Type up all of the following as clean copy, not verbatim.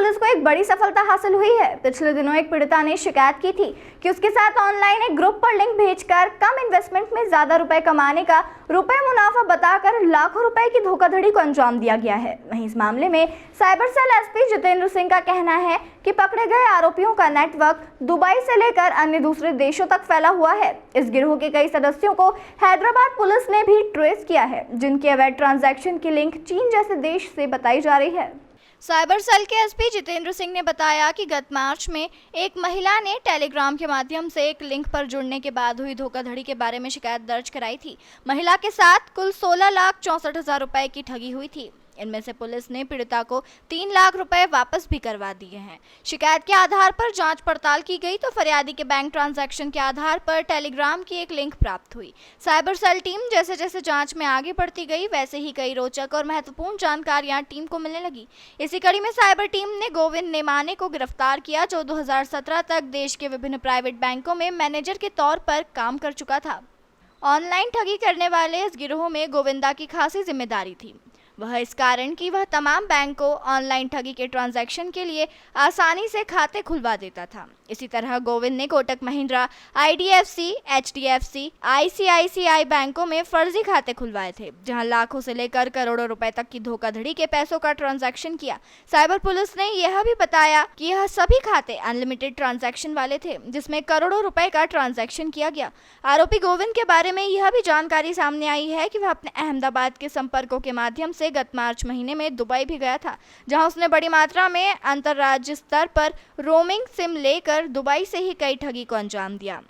Police को एक बड़ी सफलता हासिल हुई है। पिछले दिनों एक पीड़िता ने शिकायत की थी कि उसके साथ ऑनलाइन एक ग्रुप पर लिंक भेजकर कम इन्वेस्टमेंट में ज्यादा रुपए कमाने का रुपए मुनाफा बताकर लाखों रुपए की धोखाधड़ी को अंजाम दिया गया है। वहीं इस मामले में cyber cell SP Jitendra Singh का कहना है कि पकड़े गए आरोपियों का नेटवर्क दुबई से लेकर अन्य दूसरे देशों तक फैला हुआ है। इस गिरोह के कई सदस्यों को हैदराबाद पुलिस ने भी ट्रेस किया है, जिनके अवैध ट्रांजैक्शन की लिंक चीन जैसे देश से बताई जा रही है। साइबर सेल के एसपी जितेंद्र सिंह ने बताया कि गत मार्च में एक महिला ने टेलीग्राम के माध्यम से एक लिंक पर जुड़ने के बाद हुई धोखाधड़ी के बारे में शिकायत दर्ज कराई थी। महिला के साथ कुल 16,64,000 रुपए की ठगी हुई थी। इनमें से पुलिस ने पीड़िता को 3 लाख रुपए वापस भी करवा दिए हैं। शिकायत के आधार पर जांच पड़ताल की गई तो फरियादी के बैंक ट्रांजैक्शन के आधार पर टेलीग्राम की एक लिंक प्राप्त हुई। साइबर सेल टीम जैसे जैसे जांच में आगे बढ़ती गई, वैसे ही कई रोचक और महत्वपूर्ण जानकारियां टीम को मिलने लगी। इसी कड़ी में साइबर टीम ने गोविंद नेमाने को गिरफ्तार किया, जो 2017 तक देश के विभिन्न प्राइवेट बैंकों में मैनेजर के तौर पर काम कर चुका था। ऑनलाइन ठगी करने वाले इस गिरोह में गोविंदा की खासी जिम्मेदारी थी। वह इस कारण कि वह तमाम बैंक को ऑनलाइन ठगी के ट्रांजैक्शन के लिए आसानी से खाते खुलवा देता था। इसी तरह गोविंद ने Kotak Mahindra, IDFC, HDFC, ICICI बैंकों में फर्जी खाते खुलवाए थे, जहां लाखों से लेकर करोड़ों रुपए तक की धोखाधड़ी के पैसों का ट्रांजैक्शन किया। साइबर पुलिस ने यह भी बताया कि यह सभी खाते अनलिमिटेड ट्रांजैक्शन वाले थे, जिसमें करोड़ों रुपए का ट्रांजैक्शन किया गया। आरोपी गोविंद के बारे में यह भी जानकारी सामने आई है कि वह अपने अहमदाबाद के संपर्कों के माध्यम से गत मार्च महीने में दुबई भी गया था, जहां उसने बड़ी मात्रा में अंतर्राज्यीय स्तर पर रोमिंग सिम लेकर दुबई से ही कई ठगी को अंजाम दिया।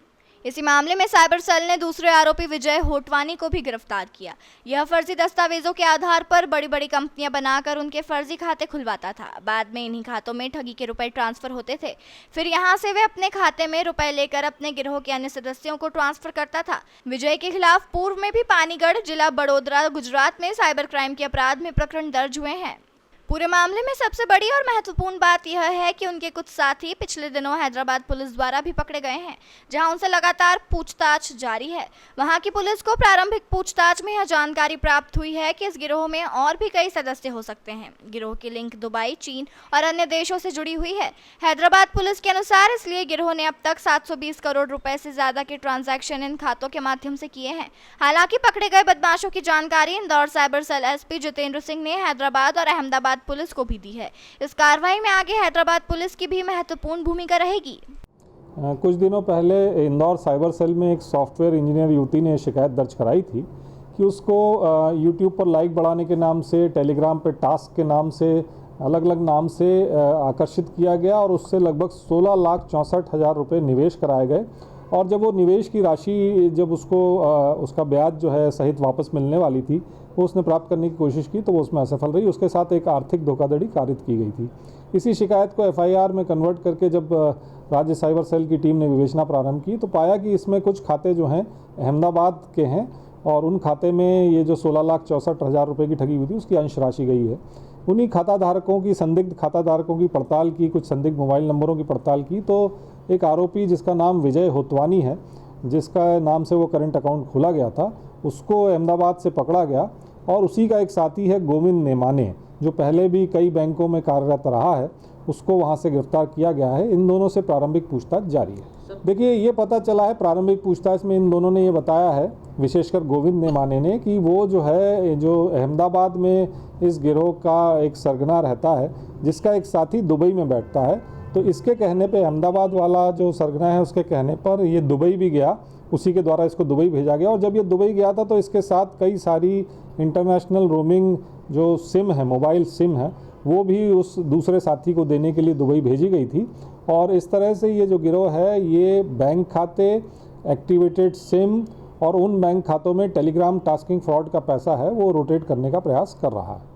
इसी मामले में साइबर सेल ने दूसरे आरोपी विजय होटवानी को भी गिरफ्तार किया। यह फर्जी दस्तावेजों के आधार पर बड़ी बड़ी कंपनियां बनाकर उनके फर्जी खाते खुलवाता था। बाद में इन्हीं खातों में ठगी के रुपए ट्रांसफर होते थे। फिर यहां से वे अपने खाते में रुपए लेकर अपने गिरोह के अन्य सदस्यों को ट्रांसफर करता था। विजय के खिलाफ पूर्व में भी पानीगढ़, जिला बड़ोदरा, गुजरात में साइबर क्राइम के अपराध में प्रकरण दर्ज हुए हैं। पूरे मामले में सबसे बड़ी और महत्वपूर्ण बात यह है कि उनके कुछ साथी पिछले दिनों हैदराबाद पुलिस द्वारा भी पकड़े गए हैं, जहां उनसे लगातार पूछताछ जारी है। वहां की पुलिस को प्रारंभिक पूछताछ में यह जानकारी प्राप्त हुई है कि इस गिरोह में और भी कई सदस्य हो सकते हैं। गिरोह की लिंक दुबई, चीन और अन्य देशों से जुड़ी हुई है। हैदराबाद पुलिस के अनुसार इसलिए गिरोह ने अब तक 720 करोड़ रुपए से ज्यादा के ट्रांजैक्शन इन खातों के माध्यम से किए हैं। हालांकि पकड़े गए बदमाशों की जानकारी Indore cyber cell SP Jitendra Singh ने हैदराबाद और अहमदाबाद पुलिस को भी दी है। इस कार्रवाई में आगे हैदराबाद पुलिस की भी महत्वपूर्ण भूमिका रहेगी। कुछ दिनों पहले इंदौर साइबर सेल में एक सॉफ्टवेयर इंजीनियर युवती ने शिकायत दर्ज कराई थी कि उसको यूट्यूब पर लाइक बढ़ाने के नाम से, टेलीग्राम पे टास्क के नाम से, अलग अलग नाम से आकर्षित किया गया और उससे लगभग 16,64,000 रुपये निवेश कराए गए। और जब वो निवेश की राशि जब उसको उसका ब्याज जो है सहित वापस मिलने वाली थी, वो उसने प्राप्त करने की कोशिश की तो वो उसमें असफल रही। उसके साथ एक आर्थिक धोखाधड़ी कारित की गई थी। इसी शिकायत को FIR में कन्वर्ट करके जब राज्य साइबर सेल की टीम ने विवेचना प्रारंभ की तो पाया कि इसमें कुछ खाते जो हैं अहमदाबाद के हैं और उन खाते में ये जो 16,64,000 रुपये की ठगी हुई थी उसकी अंश राशि गई है। उन्हीं खाता धारकों की, संदिग्ध खाता धारकों की पड़ताल की, कुछ संदिग्ध मोबाइल नंबरों की पड़ताल की तो एक आरोपी जिसका नाम विजय होतवानी है, जिसका नाम से वो करंट अकाउंट खोला गया था, उसको अहमदाबाद से पकड़ा गया। और उसी का एक साथी है गोविंद नेमाने, जो पहले भी कई बैंकों में कार्यरत रहा है, उसको वहाँ से गिरफ्तार किया गया है। इन दोनों से प्रारंभिक पूछताछ जारी है। देखिए, ये पता चला है प्रारंभिक पूछताछ में इन दोनों ने ये बताया है, विशेषकर गोविंद नेमाने ने, कि वो जो है जो अहमदाबाद में इस गिरोह का एक सरगना रहता है, जिसका एक साथी दुबई में बैठता है। तो इसके कहने पे, अहमदाबाद वाला जो सरगना है उसके कहने पर ये दुबई भी गया, उसी के द्वारा इसको दुबई भेजा गया। और जब ये दुबई गया था तो इसके साथ कई सारी इंटरनेशनल रोमिंग जो सिम है, मोबाइल सिम है, वो भी उस दूसरे साथी को देने के लिए दुबई भेजी गई थी। और इस तरह से ये जो गिरोह है ये बैंक खाते, एक्टिवेटेड सिम और उन बैंक खातों में टेलीग्राम टास्किंग फ्रॉड का पैसा है वो रोटेट करने का प्रयास कर रहा है।